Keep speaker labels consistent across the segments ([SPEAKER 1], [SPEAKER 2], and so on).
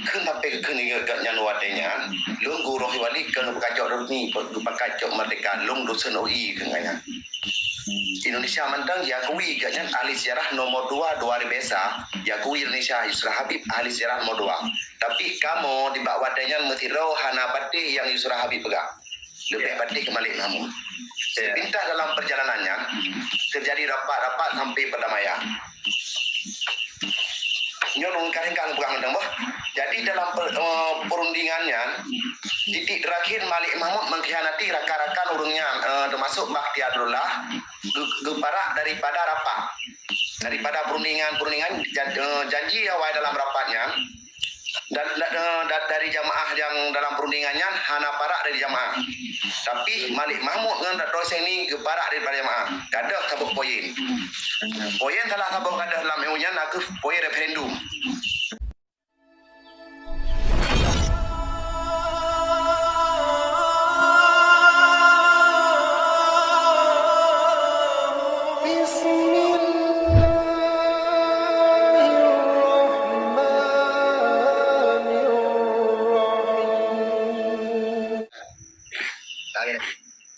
[SPEAKER 1] Kan sampai ke ni gatnya nuadenya lung guru wali kan pakacok ni pakacok merdeka lung dosen OI kenganya Indonesia mentang yakui gatnya ahli sejarah nomor 2 biasa yakui Indonesia Yusra Habib ahli sejarah nomor 2 tapi kamu di bawah wadanya metiro hana patih yang Yusra Habib pegang lebih patih ke Malik Mahmud sepintas dalam perjalanannya terjadi rapat-rapat sampai perdamaian nyolong karing-karing pegang dong, jadi dalam perundingannya titik terakhir Malik Mahmud mengkhianati rakan-rakan urungnya termasuk Bakhtiarullah geparak daripada rapat daripada perundingan janji awal dalam rapatnya dan dari jamaah yang dalam perundingannya hana parak dari jamaah tapi Malik Mahmud dengan dosen ini geparak daripada jamaah kada sabuk poin telah sabuk kada dalam EU-nya nak poin referendum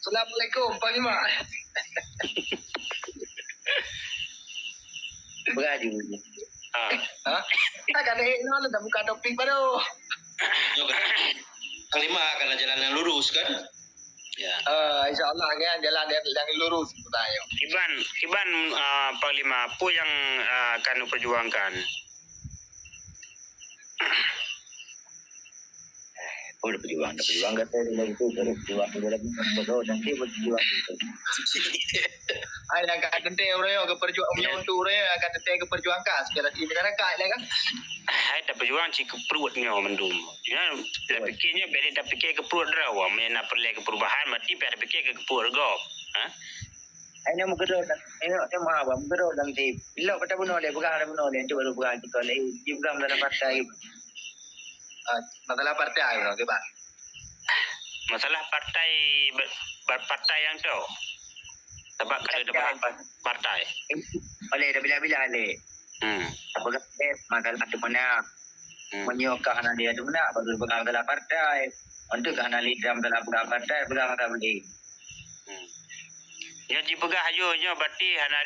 [SPEAKER 2] Assalamualaikum Panglima.
[SPEAKER 3] Beraju.
[SPEAKER 2] Kita kan ini dah buka topik baru.
[SPEAKER 4] Panglima akan jalan yang lurus kan? Ya.
[SPEAKER 2] InsyaAllah kan jalan yang lurus sebenarnya.
[SPEAKER 5] Iban Panglima apa yang akan perjuangkan?
[SPEAKER 3] Udah berjuang kata dia itu berjuang lagi bodoh dan dia berjuang itu.
[SPEAKER 2] Ai agak tente orang ke perjuangan untuk orang agak tente ke perjuangkan segala di negara kai lah kan.
[SPEAKER 5] Hai dah berjuang cik ke perutnya mendum. Ya dah fikirnya beli dah fikir ke perut rawa mena perlu ke perubahan mati pada fikir ke perut go. Ha?
[SPEAKER 3] Ai nak bergerak dia mah abang bergerak dan dia bila kata bunuh dia bukan ada bunuh dia cuba bukan kita lagi juga dalam partai.
[SPEAKER 2] Masalah partai ke bang.
[SPEAKER 5] Masalah partai yang tu. Sebab kalau dapat partai.
[SPEAKER 3] Oleh dah bila-bila le. Apakah masalah tu mana menyokong anak dia tu mana baru pegang dalam partai. Untuk anak lidam dalam pegang partai pegang tak boleh.
[SPEAKER 5] Ya ji pegah ajunya berarti anak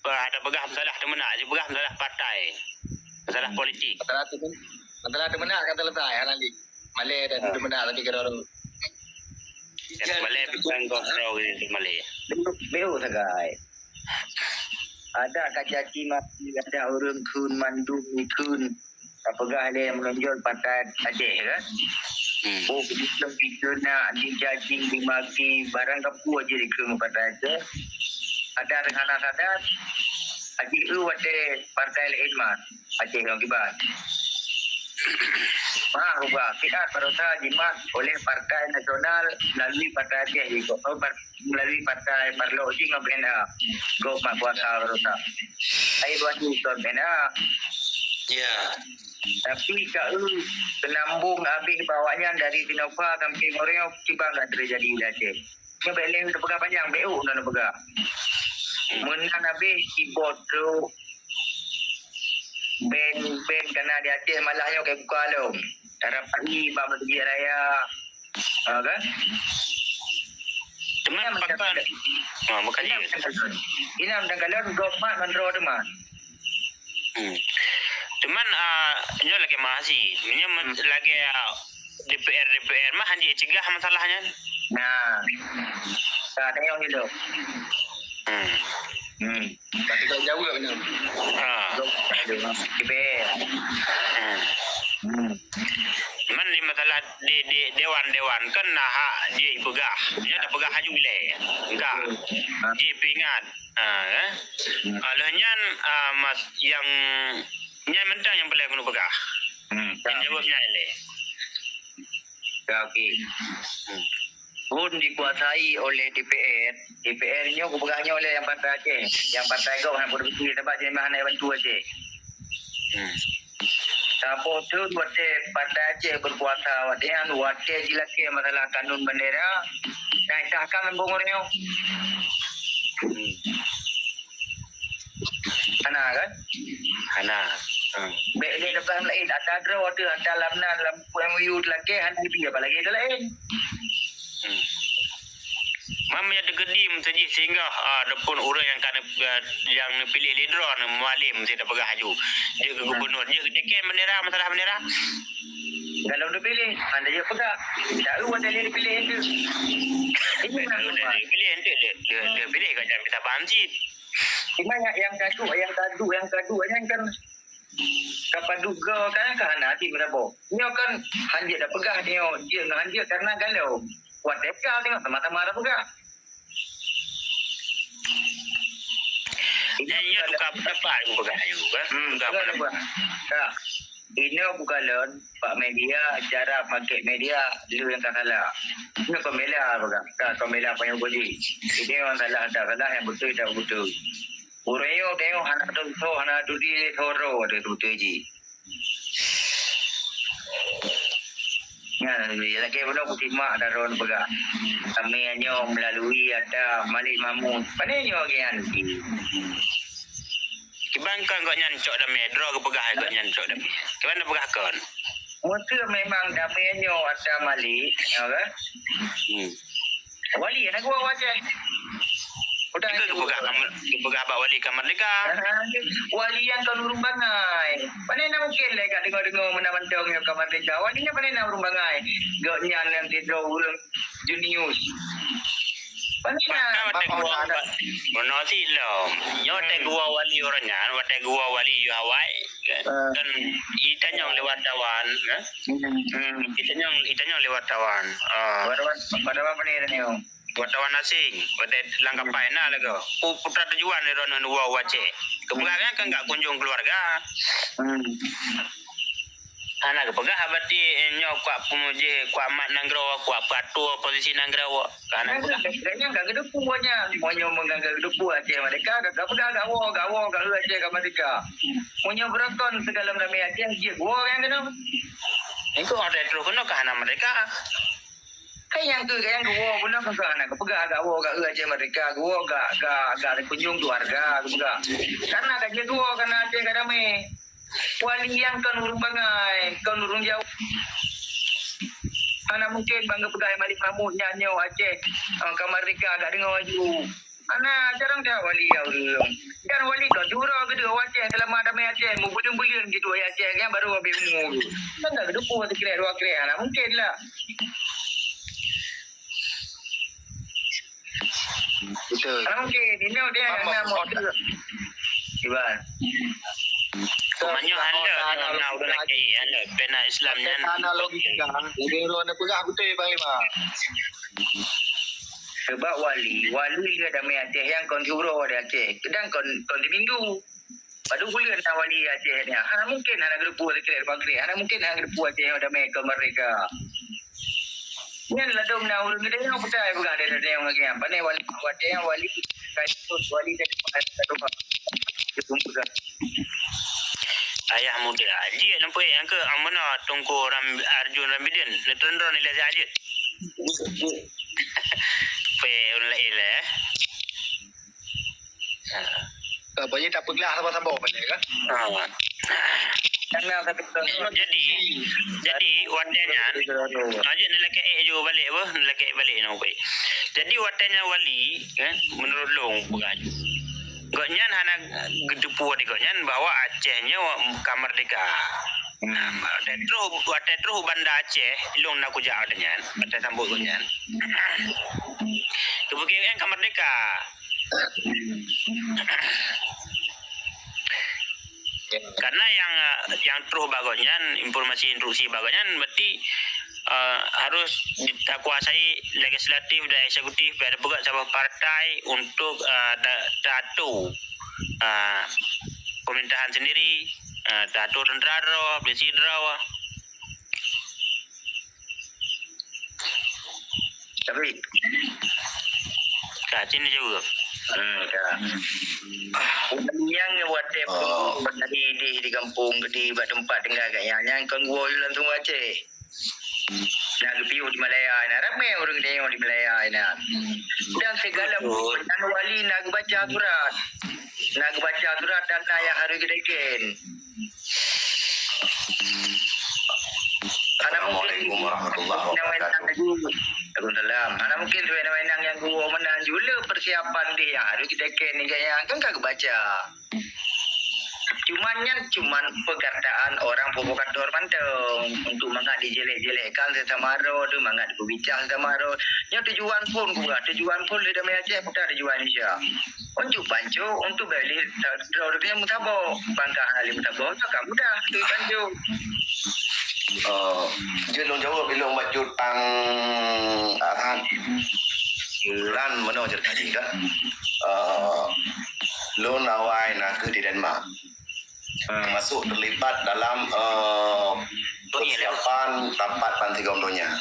[SPEAKER 5] ada pegah masalah tu mana? Ji pegah masalah partai. Masalah politik.
[SPEAKER 2] Masalah tu mana kata letak nanti. Malay dan tu mana tadi kira orang.
[SPEAKER 5] Malay bukan kontrol itu Malay.
[SPEAKER 3] Beu sagai. Ada kacaci mati ada orang kun mandu kun. Apakah ada yang menonjol partai Aceh kan? Oh, kita nak dijajing dimaki barang kapu aja di ke partai Aceh. Ada rencana sadar. Aceh itu ada partai lain mas. Aceh yang kibat. Ubah kita perosa jimat oleh Partai Nasional melalui Partai Aceh juga. Melalui Partai Parlo juga benda. Go mak kuasa perosa. Saya buat itu benda.
[SPEAKER 4] Ya.
[SPEAKER 3] Tapi kalau penambung habis bawanya dari Sinova sampai Moreo tiba enggak terjadi di Aceh. Ini beleng udah pegang panjang BU dan pegang. Menan habis keyboard tu Ben kena di Aceh malahnya kayak buka alum. Darah pagi bab pergi raya. Kan?
[SPEAKER 5] Teman pakan. Bukan dia.
[SPEAKER 3] Ini amdan galon government kontrol tu mah.
[SPEAKER 5] Teman ini lagi masih. Ini lagi DPR mah hanya cegah masalahnya.
[SPEAKER 3] Nah. Tak ada yang hidup.
[SPEAKER 2] Tapi tak jauh tak benar.
[SPEAKER 5] Man di masalah di dewan kan nah dia pegah. Dia dah pegah haju wilayah. Enggak. Dia peringat. Alahnya mas yang mentang yang boleh guna pegah. Yang jawabnya ile.
[SPEAKER 3] Okey. Pun dikuasai oleh DPR. DPR-nya pegahnya oleh yang Partai Aceh. Yang Partai Gau yang berfikir tempat jenis mana yang bantu Aceh. Siapa tu waktu Partai Aceh berkuasa wadian waktu jilaki masalah kanun bendera naik sahkan membongornya. Ana kan?
[SPEAKER 5] Ana.
[SPEAKER 3] Baik dia depan lain ada draw ada dalam MOU lagi hanya dia apa lagi ada lain.
[SPEAKER 5] Mamanya degedim saja sehingga depun orang yang kan yang pilih leader mualim saya dah pegah haju. Dia ke gubernur, dia ke teken bendera masalah bendera.
[SPEAKER 3] Kalau dia pilih, anda je pegang. Tahu ada dia pilih itu. Ini
[SPEAKER 5] Dia pilih dia pilih kan jangan kita banci.
[SPEAKER 3] cuma yang kadu yang kan kapaduga kan hati berapa. Dia kan hanya dah pegang dia hanya karena galau. Buat teka tengok sama-sama ada pegang.
[SPEAKER 5] Ini tukar pendapat aku pegah haju kan. Tukar pendapat.
[SPEAKER 3] Ini aku kalon Pak media cara pakai media dulu yang tak salah. Ini pembela bukan. Pembela punya boji. Ini yang salah yang betul tak betul. Urayo tengok anak tu di thoro ada tu ji. Ya, lagi belum kutimak daron bega. Kami hanya melalui ada Malik Mahmud. Mana nyo gian ni?
[SPEAKER 5] Kibangkan kau nyancok dah medro ke pegah kau nyancok dah. Kemana pegah kon?
[SPEAKER 3] Mesti memang damainya ada Malik, ya kan? Wali anak gua wajah. Udah
[SPEAKER 5] Itu pegah abak wali kamar mereka.
[SPEAKER 3] wali yang kan urung bangai. Mana nak mungkin lega dengar-dengar menang-menang yang kamar mereka. Walinya mana nak urung bangai. Gak nyan yang tidur urung junius. Mana nak?
[SPEAKER 5] Mana sih lo? Yo te gua wali orangnya, wate gua wali yo awai. Dan itanya lewat tawan, itanya lewat tawan.
[SPEAKER 3] Pada apa ni ni?
[SPEAKER 5] Wartawan asing, pada langkah paina lagi. Putra tujuan ni rono dua wace. Kepegangan kan enggak kunjung keluarga. Anak kepegah berarti nyok kuat pemuji, kuat mat nanggro, kuat patu posisi nanggro. Karena
[SPEAKER 3] Kayaknya enggak gedepu punya. Monyo mengganggu gedepu aja mereka. Gak pernah gawo aja ke mereka. Monyo berakon segala ramai aja. Gua yang kena.
[SPEAKER 5] itu ada terus kena ke anak mereka.
[SPEAKER 3] Kayak yang gua guna ke anak kepegah gawo aja mereka. Gua gak kunjung keluarga. Gua karena kaji gua karena aja gak ramai. Wali yang kan urung bangai, kan urung jauh. Anak mungkin bangga pegai Malik Mahmud nyanyo Aceh kamar mereka agak dengar maju. Anak jarang dah wali urung. Kan wali kau jura ke dia Aceh selama damai Aceh mu bulan gitu ya Aceh yang baru habis mu. Kan tak depu satu kira dua kira anak mungkin lah.
[SPEAKER 1] Betul.
[SPEAKER 3] Anak mungkin ini dia yang mau. Iban.
[SPEAKER 5] Semuanya anda nak udah lagi anda pena Islamnya.
[SPEAKER 2] Analogikan, ini ruang pegah betul Panglima.
[SPEAKER 3] Sebab wali dia damai Aceh yang kon juro dia Aceh. Kadang kon di minggu. Padu bulan tak wali Aceh ni. Anak mungkin anak gerpu sekret bagri. Anak mungkin anak gerpu Aceh yang damai ke mereka. Yang ladum na urang dia yang betul bukan dia yang lagi apa ni wali wali jadi satu apa. Itu juga.
[SPEAKER 5] Ayah muda aji nampak yang ke amana tungku Arjun Ramidin ni trendro ni lah aja. Pe online lah.
[SPEAKER 2] Banyak tak pegah sama-sama banyak kan?
[SPEAKER 3] Karena tapi
[SPEAKER 5] jadi watanya aja nilai jo balik apa nilai balik nampak. Jadi watanya wali kan menurut long bukan. Goknya hana gedepu di goknya bawa Acehnya kamar deka. Tetro banda Aceh ilong nak kuja adanya. Pada sambut goknya. Kebukian kamar deka. Karena yang terus bagusnya informasi instruksi bagusnya berarti harus dikuasai legislatif dan eksekutif dan juga sebuah partai untuk dato pemerintahan sendiri dato tentara presiden
[SPEAKER 3] tapi
[SPEAKER 5] sini juga
[SPEAKER 3] yang buat di kampung di tempat tinggal yang kan gua langsung Aceh. Nak piu di Malaya ni ramai orang tengok di Malaya ni. Dan segala bukan wali nak baca Quran. nak baca surat dan ayat hari kedeken.
[SPEAKER 1] Assalamualaikum warahmatullahi wabarakatuh.
[SPEAKER 3] Waalaikumsalam. Ana mungkin sewenang-wenang yang gua menang jula persiapan dia hari kedeken ni kaya kan kagak baca. Cuman perkataan orang provokator manteng untuk mangat dijelek-jelekkan sesamaro tu mangat berbicara sesamaro. Nya tujuan pun dia damai Aceh bukan tujuan Indonesia. Untuk bancu untuk beli produknya mutabak. Bangka halim mutabak tak mudah tu bancu.
[SPEAKER 1] Jelong jawab belum baju tang arahan. Ran mana cerita ni kan? Lo nawai nak ke di Denmark. Termasuk terlibat dalam persiapan rapat Pantai Gondonya.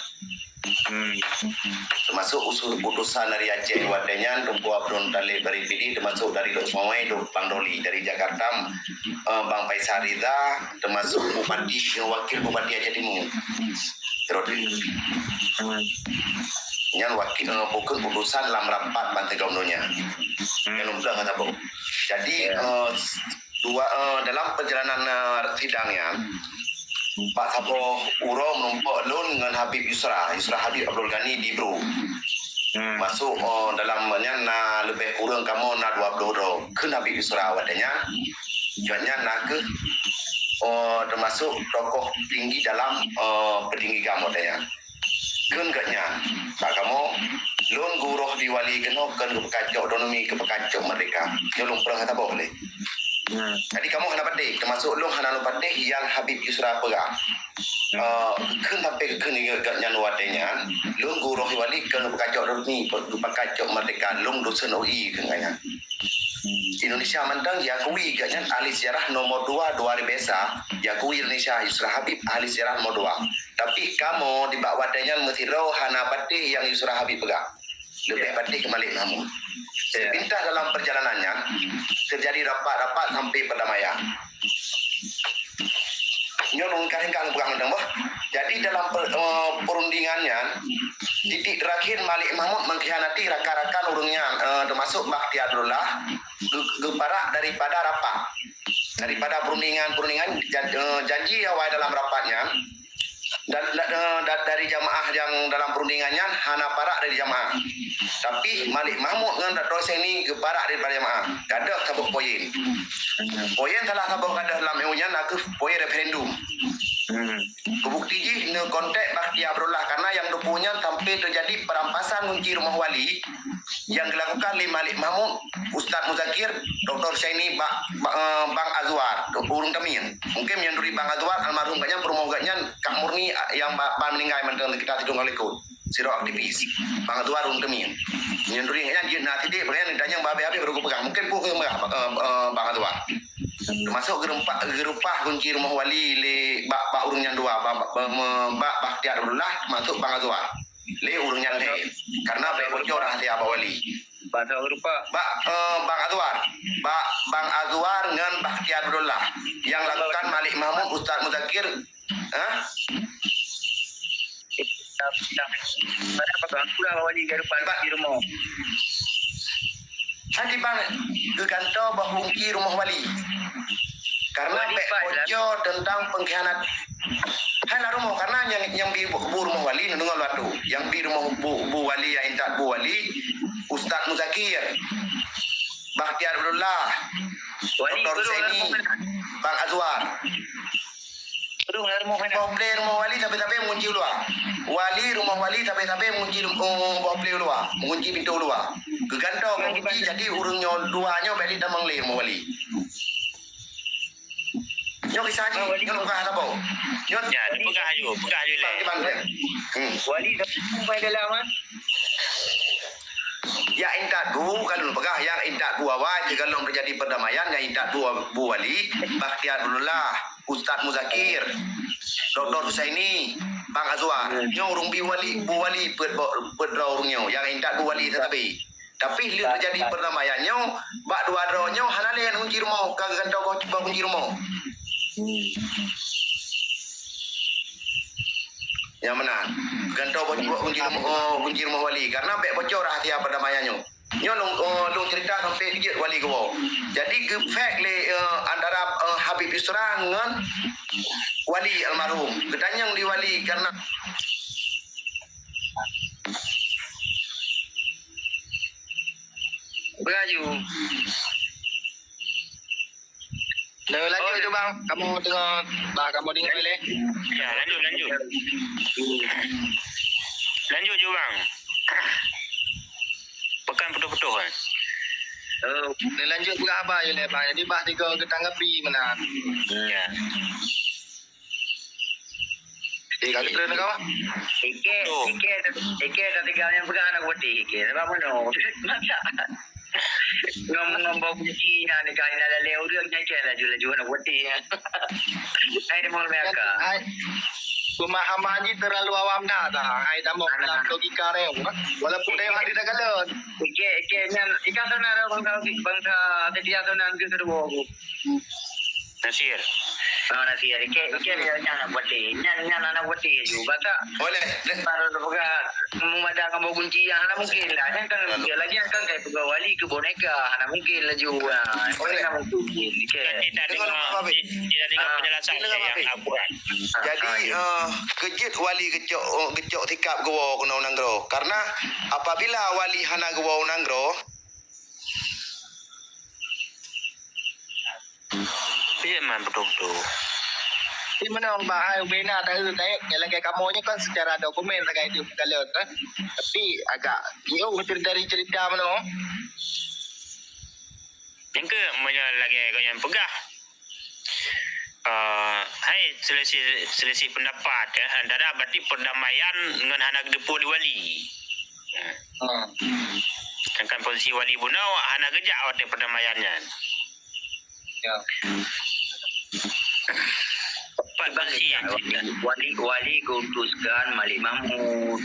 [SPEAKER 1] Termasuk usul putusan dari Aceh wadanya Tumpuah Brun Dalil Beripidi termasuk dari Dok Semawai Dok Bang Doli dari Jakarta Bang Faisal Ridha termasuk Bupati Wakil Bupati Aceh Timur terus yang wakil bukan putusan dalam rapat Pantai Gondonya yang lumpuh kata bu. Jadi dalam perjalanan sidangnya Pak Sabo Uro menumpuk lun dengan Habib Yusra Habib Abdul Ghani di Bru. Masuk dalamnya lebih kurang kamu 20 orang ke Habib Yusra wadanya. Jualnya ke termasuk tokoh tinggi dalam petinggi kamu wadanya. Kenggaknya tak kamu lun guruh diwali kena ke pekacau otonomi ke pekacau mereka. Nyolong perang kata boleh. Jadi kamu hana patih termasuk lu hana patih yang Habib Yusra pegang. Kan sampai ke ni gaknya nuatenya, lu guruh wali kan pekacau ni pekacau merdeka lu dosen UI kenganya. Indonesia mentang diakui gaknya ahli sejarah nomor 2 biasa diakui Indonesia Yusra Habib ahli sejarah nomor 2. Tapi kamu di bawah wadanya mesti roh hana patih yang Yusra Habib pegang. Lebih patih ke Malik Mahmud. Sepintas dalam perjalanannya terjadi rapat-rapat sampai perdamaian. Nyolong karingkan pegang dong, boh. Jadi dalam perundingannya titik terakhir Malik Mahmud mengkhianati rakan-rakan urungnya termasuk Bakhtiarullah geparak daripada rapat. Daripada perundingan janji awal dalam rapatnya dan dari jamaah yang dalam perundingannya hana parak dari jamaah. Tapi Malik Mahmud dengan dosen ini geparak daripada jamaah. Gadah sabuk poin. Poin telah sabuk gadah dalam eunya nak poin referendum. Kebukti ji ne kontak Bakhtiar Abdullah karena yang dupunya sampai terjadi perampasan kunci rumah wali yang dilakukan oleh Malik Mahmud, Ustaz Muzakir, Dr. Syaini Bang Azwar, urung temin. Mungkin yang dari Bang Azwar almarhum banyak permohogannya Kak Murni yang bapak meninggal mentang kita tidung alaikum. Siro aktivis. Bang Azwar urung temin. Yang dari dia nanti dia pengen ditanya babe baru pegang. Mungkin pun Bang Azwar. Termasuk gerupah kunci rumah wali le bak urung yang 2 bak Bakhtiar Abdullah termasuk Bang Azwar le urung yang le karena bocor rahasia Abah Wali
[SPEAKER 3] Bahasa Eropa
[SPEAKER 1] Bang Azwar dengan Bakhtiar Abdullah yang lakukan Malik Mahmud Ustaz Muzakir
[SPEAKER 3] pada pegang pula wali garupan di rumah.
[SPEAKER 1] Nanti bang ke kantor bahungki rumah wali karena bocor tentang pengkhianat. Hai rumah karena yang di bu rumah wali nunggu waktu yang di rumah bu wali yang intak bu wali Ustaz Muzakir Bakhtiar Abdullah Dr. Seni Bang Azwar. Problem rumah wali tapi mengunci luar. Wali rumah wali tapi mengunci problem luar, mengunci pintu luar. Ke kantor mengunci jadi urungnya duanya balik damang le rumah wali. Nyok isaji, nyok buka apa? Nyok.
[SPEAKER 5] Ya, pegah je le.
[SPEAKER 3] Wali sampai dalam
[SPEAKER 1] Ya intak du kalau pegah yang intak du awal jika belum terjadi perdamaian yang intak du bu wali Bakhtiar Abdullah Ustaz Muzakir Dr. Husaini Bang Azwar nyo urung bu wali pedra urungnya yang intak du wali tapi lihat terjadi perdamaiannya bak dua dronyo hanale yang kunci rumah kagak kau kunci rumah yang mana? Gantau kunci rumah wali karena bek bocor rahasia perdamaiannya. Nyo long cerita sampai kejut wali gua. Jadi gefek le antara Habib Yusra dengan wali almarhum. Ketanyang di wali karena
[SPEAKER 3] Beraju.
[SPEAKER 2] Lanjut tu bang. Kamu tengok kamu dengar boleh.
[SPEAKER 5] Ya, lanjut. Lanjut je bang. Pekan betul-betul kan.
[SPEAKER 2] Lanjut bukan apa je le bang. Jadi bah tiga ketanggapi mana.
[SPEAKER 5] Ya.
[SPEAKER 2] Kalau kena kau.
[SPEAKER 3] Ike ketiganya pegang anak putih. Ike sebab mana? Ngomong bau kuncinya ni kain ada leu dia nyecel laju anak putih. Hai demol mereka.
[SPEAKER 2] Pemahaman ni terlalu awam dah. Hai dah mau logika dia. Walaupun dia ada dah galon.
[SPEAKER 3] Ike nyan ikan sana bangsa setia sana ke kedua.
[SPEAKER 5] Nasir.
[SPEAKER 3] Nasir Ike dia anak putih. Nyan anak putih juga tak.
[SPEAKER 1] boleh.
[SPEAKER 3] Baru pegang memadamkan bau kunci yang mana mungkin lah. Kan dia lagi kan kayak pegang wali ke boneka. Mana mungkin lah juga. Mana mungkin.
[SPEAKER 5] Tidak dengar penjelasan yang akurat.
[SPEAKER 1] Jadi kejut wali kecok tikap gua kena unanggro. Karena apabila wali hana gua unanggro,
[SPEAKER 5] Ya man betul-betul.
[SPEAKER 2] Di mana orang bahaya bina tak yang lagi kamu kan secara dokumen terkait itu galon kan. Tapi agak dari cerita mana.
[SPEAKER 5] Yang ke lagi yang pegah. Hai selisih pendapat ya. Antara berarti perdamaian dengan anak depu di wali. Sedangkan posisi wali bunau anak gejak waktu perdamaiannya.
[SPEAKER 2] Ya.
[SPEAKER 3] Wali kutuskan Malik Mahmud.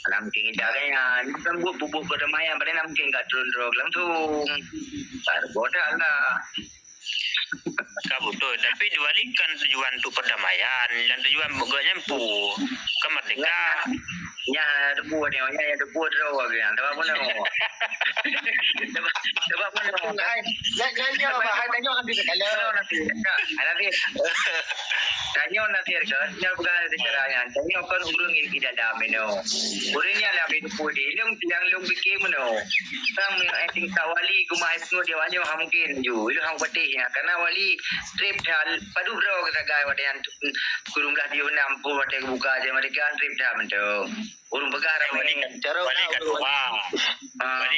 [SPEAKER 3] Alam mungkin caranya kan bubuk perdamaian pada mungkin kat turun langsung. Tak bodoh lah.
[SPEAKER 5] Kau betul. Tapi diwalikan tujuan untuk perdamaian dan tujuan bukannya empu kemerdekaan.
[SPEAKER 3] Ya, debu ni, ya debu terus kan. Sebab mana? Sebab mana?
[SPEAKER 2] Jangan apa? Hai tanya nanti kalau
[SPEAKER 3] Nanti. Tanya nanti kan. Jangan bukan ada caranya. Tanya kan urung ini tidak ada meno. Urungnya lah debu di. Yang long bikin meno. Sang acting wali kumai semua dia wali mungkin ju. Itu hang putih ya. Karena wali trip dah padu bro kita gay wadian kurung dah di nampu wadian buka aja mereka trip dah meno. Urung begara
[SPEAKER 5] Wali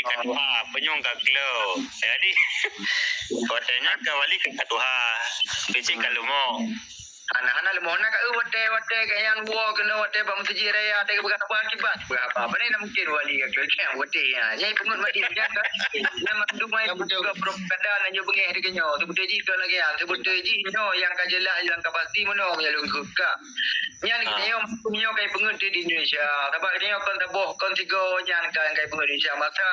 [SPEAKER 5] ketua penyong kaklo. Jadi katanya ke wali ketua. Bicik kalau mau.
[SPEAKER 3] Anak-anak lemona kat wate kayak buah kena wate bang seji raya ada berapa akibat berapa apa ni mungkin wali kan wate ya jadi pengut mati kan nama tu mai juga propaganda dan juga bengih dia kenyo sebut ji ke lagi yang sebut ji no yang kajelah yang kapasti mono menyalung ka yang kenyo punya kai pengut di Indonesia sebab kenyo kan taboh kon tigo yang kai pengut Indonesia maka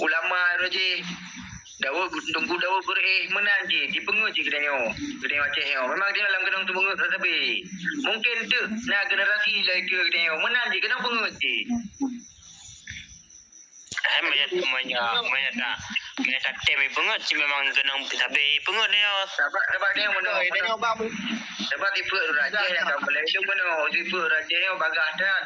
[SPEAKER 3] ulama roji Dawa tunggu dawa menanji di penguji kedai Aceh memang dia dalam gedung tu penguji tetapi mungkin tu nak generasi lagi kedai menanji kena penguji
[SPEAKER 5] Menyata temi penguji memang kena tapi penguji dia
[SPEAKER 3] sebab dia mana dia nyoba sebab tipe raja yang tak boleh itu mana tipe raja yang bagah dah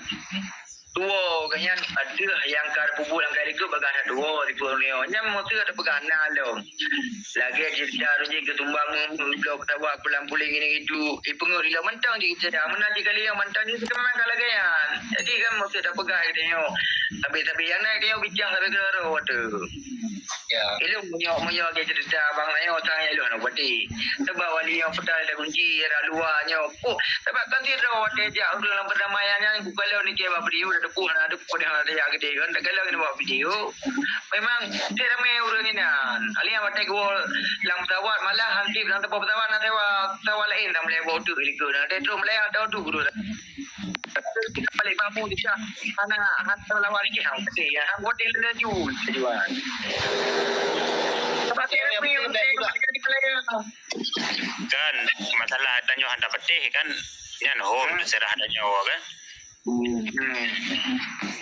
[SPEAKER 3] dua kanyan ada yang kar bubul yang kali ke bagan ada dua di Borneo nyam motor ada pegana lo lagi cerita roji ketumbang blok tawa pulang puling ini itu ipengur ila mentang je cerita mana di kali yang mentang ni sekarang kalau gayan jadi kan motor ada pegang dia tapi yang naik dia bincang sampai ke water ya ilmu munyo ke cerita bang lain orang yang lu nak bati sebab wali yang pedal ada kunci era luarnya sebab kan dia water je dalam perdamaiannya kalau ni ke beri depu ada depu yang ada yang gede kan tak kalau kena buat video memang dia ramai orang ni ali yang batai gol lam tawat malah hampir dalam tempat tawat nak tawat lain tak boleh bawa tu ke ada tu boleh ada tu guru kita balik mampu dia anak lawan ni hang ya hang buat dia laju tujuan sebab dia
[SPEAKER 5] kan masalah tanya hantar petih kan nyan home serah ada nyawa kan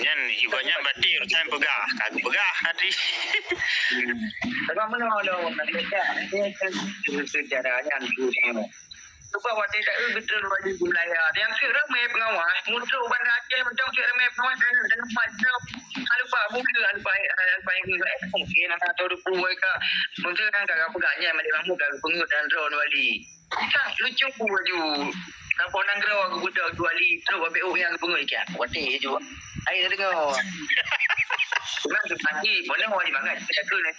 [SPEAKER 5] Yan ibunya berarti urusan pegah. Kagak pegah tadi.
[SPEAKER 3] Sebab mana lo nak lihat dia sejarahnya tu ni. Sebab waktu tak betul wajib wilayah. Yang kira ramai pengawas, muncul bandar Aceh macam kira ramai pengawas dan macam lupa mungkin lupa mungkin atau 20 mereka mungkin kan kakak pegangnya malik mamu kakak pengut dan drone wali. Kan lucu baju. Nampak nang gerau aku budak 2 wali terus ambil yang pengut ikan. Waktu je. Air dengar. Memang tu pagi, mana orang banget. Saya tu nak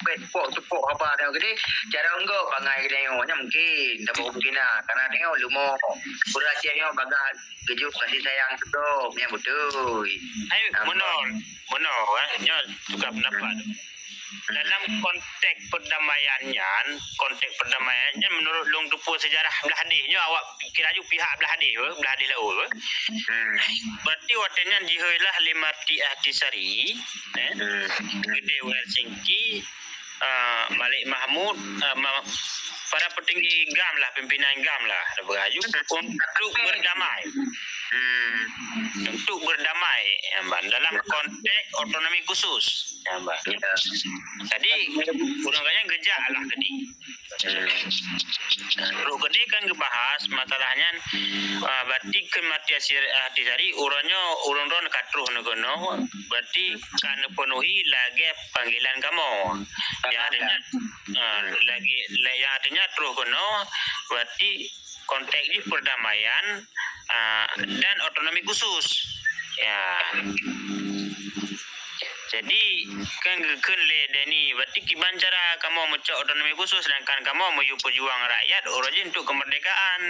[SPEAKER 3] support apa ada gede. Cara enggak bangai gede nya mungkin tak mungkin lah. Karena tengok lumo beracanya bagas kejuk kasih sayang tu yang betul.
[SPEAKER 5] Ayo mono nya tukar pendapat. Dalam konteks perdamaiannya menurut long tupu sejarah belah hadisnya awak kira ju pihak belah hadis laul. Berarti watenya diheulah 5 ti ahtisari gede Helsinki Malik Mahmud para petinggi GAM lah, pimpinan GAM lah beraju untuk berdamai. Untuk berdamai ya, dalam konteks otonomi khusus ya, Mbak. Jadi kurangnya gejak lah tadi. Terus gede kan ngebahas masalahnya berarti kematian ahtisari urun-urun katruh negono berarti kan penuhi lagi panggilan kamu. Yang artinya terus kono berarti konteks ini perdamaian dan otonomi khusus ya. Jadi kan le Deni berarti kiban cara kamu mencok otonomi khusus sedangkan kamu mau pejuang rakyat orangnya untuk kemerdekaan.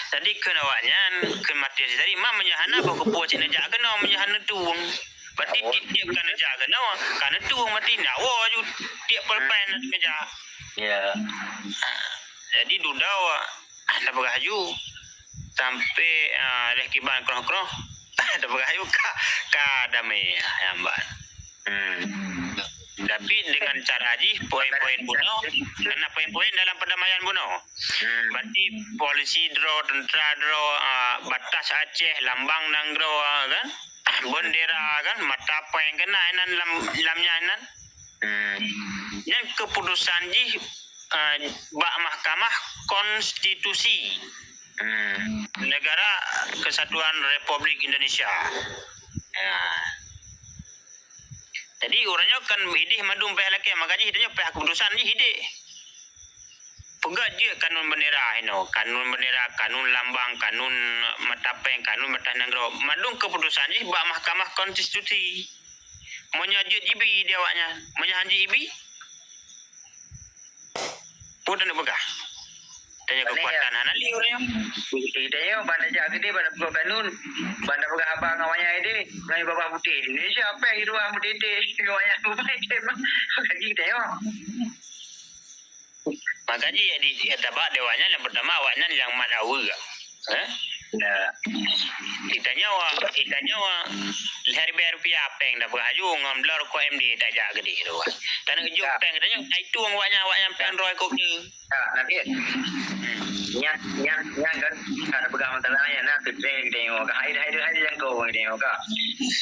[SPEAKER 5] Tadi kenawanya kematian tadi mak menyahana bahawa kepuas nejak kena menyahana tuang. Berarti tiap kan nejak kena karena tuang mati nyawa ju tiap pelpen nejak.
[SPEAKER 3] Ya.
[SPEAKER 5] Jadi dudau ada beraju sampai leh kiban kroh-kroh ada beraju ka damai ya Mbak. Tapi dengan cara haji poin-poin buno karena poin-poin dalam perdamaian buno. Berarti polisi draw, tentera draw, batas Aceh, lambang nang draw kan, bendera kan, mata apa yang kena enan lamnya enan. Yang keputusan ji bak Mahkamah Konstitusi Negara Kesatuan Republik Indonesia. Ya. Jadi orangnya kan hidih madum peh laki makanya hidahnya peh keputusan ni hidih. Pegat je kanun bendera kanun bendera, kanun lambang, kanun matapeng, kanun matanangro. Madum keputusan ni bak Mahkamah Konstitusi. Menyajut ibi dia awaknya, menyahanji ibi. Pun nak begah. Tanya kekuatan anali orangnya.
[SPEAKER 3] Hidayah bandar jaga dia bandar buka kanun. Bandar buka abang awaknya ini ngai bapa putih. Indonesia apa yang hidup putih dia awaknya baik memang. Kaji tengok.
[SPEAKER 5] Makanya di tabak dewanya yang pertama awaknya yang madawu gak.
[SPEAKER 3] Nah,
[SPEAKER 5] Itanya hari bayar rupiah peng dah berhaju ngambil ko MD tak jaga gede tu. Tanah ujuk peng katanya itu awaknya peng roy kok ni.
[SPEAKER 3] nanti yang kan ada pegang masalahnya nak terjadi tengok hai yang kau tengok kak.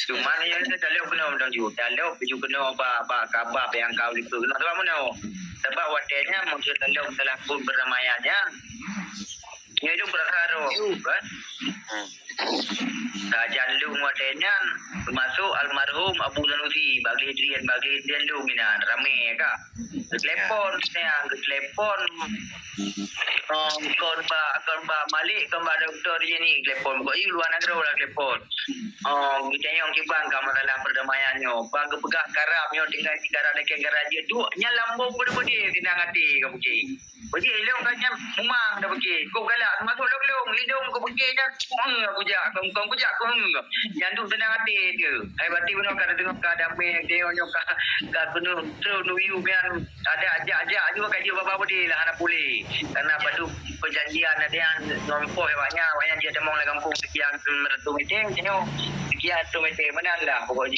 [SPEAKER 3] Cuma ni yang saya dah pernah menang juga. Dah baju kena apa khabar yang kau itu. Kenapa mana? Sebab waktunya mungkin dah telah pun berdamaiannya. Ini itu berharu kan? Jalur waktunya termasuk almarhum Abu Zanusi bagi Hidrian lu minan ramai kak. Telepon korba Malik korba doktor je ni telepon kau luar negara lah telepon. Kita yang kibang kamu dalam perdamaiannya. Bang pegah karab yang tinggal di karab dekat garaja tu nyalambung benda-benda kena hati kamu ke. Pergi elok katnya memang dah pergi. Kau galak masuk long hidung kau pergi nya. Aku jak kau. Yang tu tenang hati dia. Hai berarti benar kada tengok keadaan dia nyok ka penuh you biar ada ajak juga kaji bapa dia lah anak boleh. Karena batu perjanjian ada yang nompoh awaknya dia demong lah kampung sekian meretung itu tengok sekian tu meter mana lah pokoknya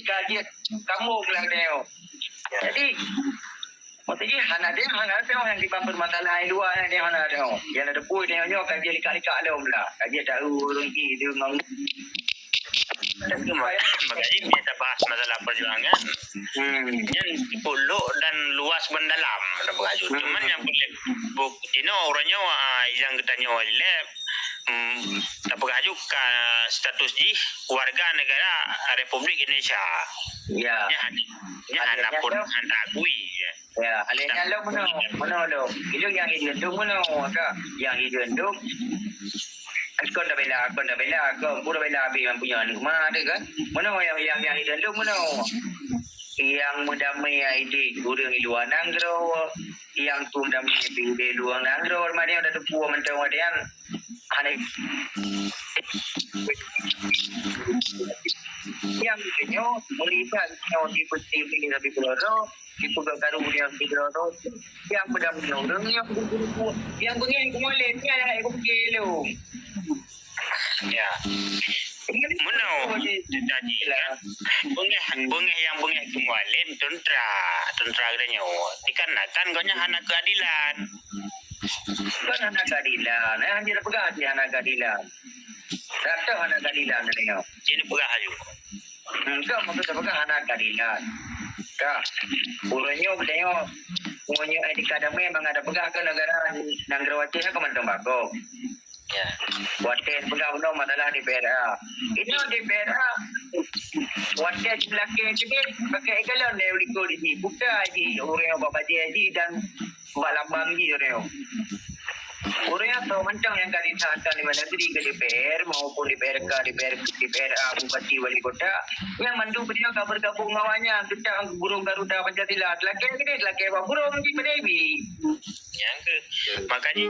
[SPEAKER 3] kaji kamu lah tengok. Jadi Maksudnya anak dia tengok yang dipapar masalah yang luar yang dia anak tengok. Yang ada pun tengoknya kaji likat-likat ada pula. Kaji tahu orang dia memang
[SPEAKER 5] Makanya kita bahas masalah perjuangan. Yang puluk dan luas mendalam ada beraju. Cuman yang boleh ini orangnya yang kita nyoleh tak beraju ke status di warga negara Republik Indonesia.
[SPEAKER 3] ya.
[SPEAKER 5] Nya anak pun anda akui.
[SPEAKER 3] Ya, alihnya lo mana lo. Itu yang hidup mana ada yang hidup. Kau dah bela, kau pura bela habis yang punya ni. Mana ada kan? Mana yang hidup mana? Yang mendamai ide orang di luar negara, yang tu mendamai di luar negara, mana yang ada puan mentang ada yang aneh. Yang punya melihat yang di peti ini lebih berada, di pulau Garu yang di berada, yang mendamai orang yang punya kemulai ni ada ikut kilo.
[SPEAKER 5] Ya. Menau jadi lah. Bungeh yang kemualim tentera adanya. Dikarenakan kau anak keadilan.
[SPEAKER 3] Kan anak keadilan, dia dah pegang dia anak keadilan. Rata anak keadilan dia.
[SPEAKER 5] Ini pegah haju.
[SPEAKER 3] Kau maksud dah pegang anak keadilan. Kak, orangnya tengok, orangnya kadang memang ada pegang ke negara wajahnya ke mentang bagus.
[SPEAKER 5] Ya.
[SPEAKER 3] Waten pegang undang masalah di PRA. Itu di PRA. Waten sebelah ke sini pakai galon dia berikut di sini. Bukan di orang yang bapak haji dan balambang ni orang. Orang yang tahu macam yang kali disahankan di mana negeri ke DPR maupun di PRK, di PRA, Bupati, Wali Kota yang mandu beliau bergabung awalnya kita burung Garuda Pancasila. Laki apa burung di PDB.
[SPEAKER 5] Yang ke makanya